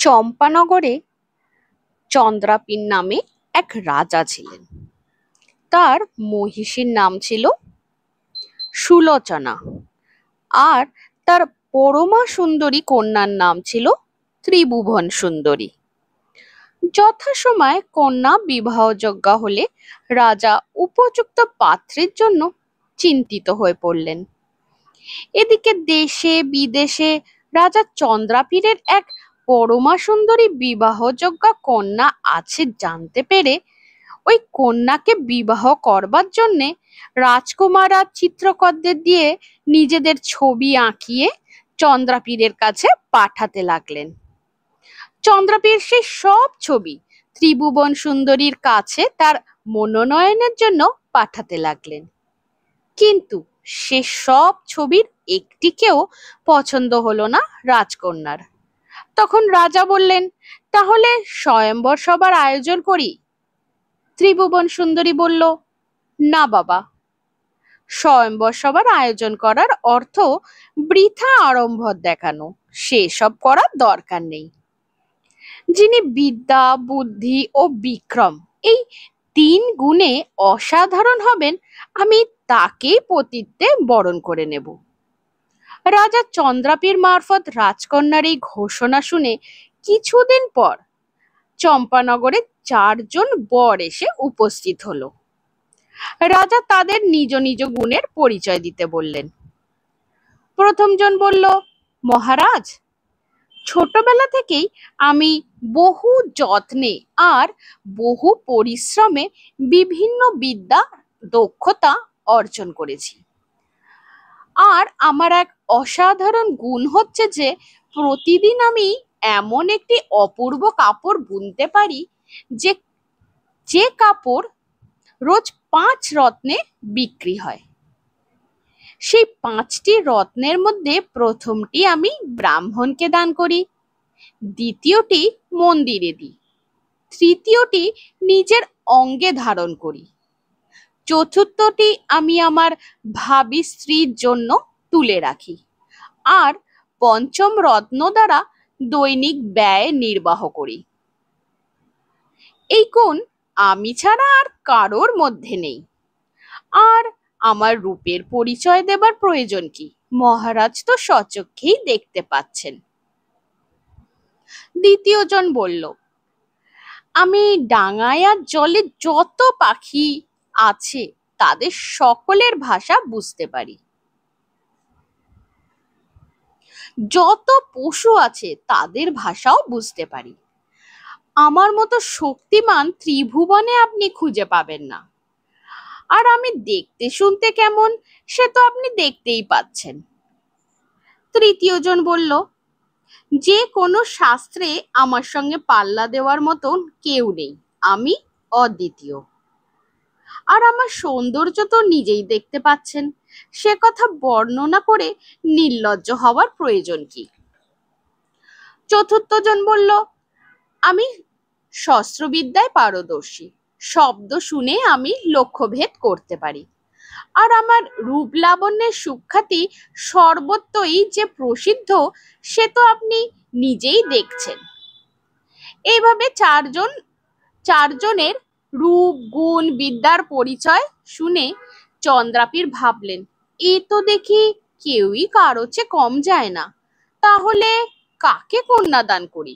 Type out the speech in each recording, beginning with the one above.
চম্পানগরে চন্দ্রাপীন নামে এক রাজা ছিলেন। তার মহিষীর নাম ছিল সুলোচনা, আর তার পরমা সুন্দরী কন্যার নাম ছিল ত্রিভুবন সুন্দরী। যথাসময়ে কন্যা বিবাহযোগ্য হলে রাজা উপযুক্ত পাত্রের জন্য চিন্তিত হয়ে পড়লেন। এদিকে দেশে বিদেশে রাজা চন্দ্রাপীরের এক পরমা সুন্দরী বিবাহযোগ্য কন্যা আছে জানতে পেরে ওই কন্যাকে বিবাহ করবার জন্যে রাজকুমাররা চিত্রকরদের দিয়ে নিজেদের ছবি আঁকিয়ে চন্দ্রাপীরের কাছে পাঠাতে লাগলেন। চন্দ্রাপীর সেই সব ছবি ত্রিভুবন সুন্দরীর কাছে তার মনোনয়নের জন্য পাঠাতে লাগলেন, কিন্তু সে সব ছবির একটিকেও পছন্দ হলো না রাজকন্যার। তখন রাজা বললেন, তাহলে স্বয়ম্বর সভার আয়োজন করি। ত্রিভুবন সুন্দরী বলল, না বাবা, স্বয়ম্বর সভার আয়োজন করার অর্থ বৃথা আড়ম্বর দেখানো, সেসব করার দরকার নেই। যিনি বিদ্যা বুদ্ধি ও বিক্রম এই তিন গুণে অসাধারণ হবেন, আমি তাকেই পতিত্বে বরণ করে নেব। রাজা চন্দ্রাপীর মারফত রাজকন্যার এই ঘোষণা শুনে কিছুদিন পর চম্পানগরে 4জন বর এসে উপস্থিত হলো। রাজা তাদের নিজ নিজ গুণের পরিচয় দিতে বললেন। প্রথম জন বলল, মহারাজ, ছোটবেলা থেকেই আমি বহু যত্নে আর বহু পরিশ্রমে বিভিন্ন বিদ্যা দক্ষতা অর্জন করেছি। আর আমার এক অসাধারণ গুণ হচ্ছে যে প্রতিদিন আমি এমন একটি অপূর্ব কাপড় বুনতে পারি যে যে কাপড় রোজ 5 রত্নে বিক্রি হয়। সেই 5টি রত্নের মধ্যে প্রথমটি আমি ব্রাহ্মণকে দান করি, দ্বিতীয়টি মন্দিরে দিই, তৃতীয়টি নিজের অঙ্গে ধারণ করি, চতুর্থটি আমি আমার ভাবী স্ত্রীর জন্য তুলে রাখি, আর পঞ্চম রত্ন দ্বারা দৈনিক ব্যয় নির্বাহ করি। এই গুণ আমি ছাড়া আর কারোর মধ্যে নেই। আর আমার রূপের পরিচয় দেবার প্রয়োজন কি? মহারাজ তো স্বচক্ষেই দেখতে পাচ্ছেন। দ্বিতীয় জন বলল, আমি ডাঙায় আর জলে যত পাখি আছে তাদের সকলের ভাষা বুঝতে পারি, যত পশু আছে তাদের ভাষাও বুঝতে পারি। আমার মতো শক্তিমান ত্রিভুবনে আপনি খুঁজে পাবেন না। আর আমি দেখতে শুনতে কেমন সে তো আপনি দেখতেই পাচ্ছেন। তৃতীয় জন বলল, যে কোনো শাস্ত্রে আমার সঙ্গে পাল্লা দেওয়ার মতন কেউ নেই, আমি অদ্বিতীয়। আর আমার সৌন্দর্য তো নিজেই দেখতে পাচ্ছেন, সে কথা বর্ণনা করে নির্লজ্জ হওয়ার প্রয়োজন কি? চতুর্থ জন বলল, আমি শস্ত্রবিদ্যায় পারদর্শী, শব্দ শুনে আমি লক্ষ্যভেদ করতে পারি। আর আমার রূপ লাবণ্যের সুখ্যাতি সর্বত্রই যে প্রসিদ্ধ সে তো আপনি নিজেই দেখছেন। এইভাবে চারজনের রূপ গুণ বিদ্যার পরিচয় শুনে চন্দ্রাপীর ভাবলেন, এ তো দেখি কেউই কারো চেয়ে কম যায় না, তাহলে কাকে কন্যাদান করি?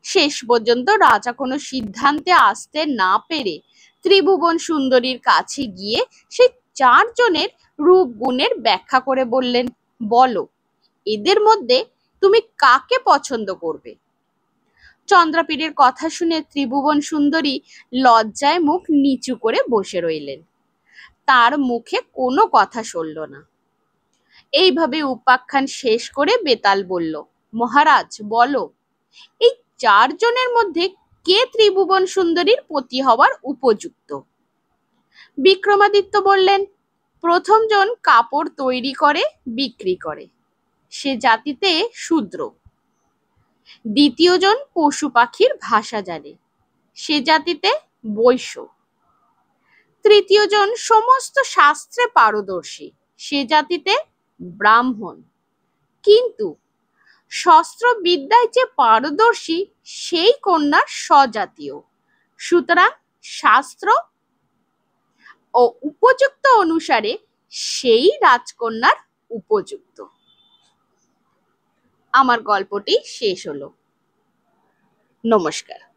শেষ পর্যন্ত রাজা কোনো সিদ্ধান্তে আসতে না পেরে ত্রিভুবন সুন্দরীর কাছে গিয়ে সেই 4জনের রূপ গুণের ব্যাখ্যা করে বললেন, বলো, এদের মধ্যে তুমি কাকে পছন্দ করবে? চন্দ্রাপীরের কথা শুনে ত্রিভুবন সুন্দরী লজ্জায় মুখ নিচু করে বসে রইলেন। তার মুখে কোনো কথা সরল না। এইভাবে উপাখ্যান শেষ করে বেতাল বলল, মহারাজ, বলো, এই 4জনের মধ্যে কে ত্রিভুবন সুন্দরীর পতি হওয়ার উপযুক্ত? বিক্রমাদিত্য বললেন, প্রথম জন কাপড় তৈরি করে বিক্রি করে, সে জাতিতে শূদ্র। দ্বিতীয় জন পশু পাখির ভাষা জানে, সে জাতিতে বৈশ্য। তৃতীয় জন সমস্ত শাস্ত্রে পারদর্শী, সে জাতিতে ব্রাহ্মণ। কিন্তু শস্ত্রবিদ্যায় যে পারদর্শী সেই কন্যা স্বজাতীয়। সুতরাং শাস্ত্র ও উপযুক্ত অনুসারে সেই রাজকন্যার উপযুক্ত। আমার গল্পটি শেষ হলো। নমস্কার।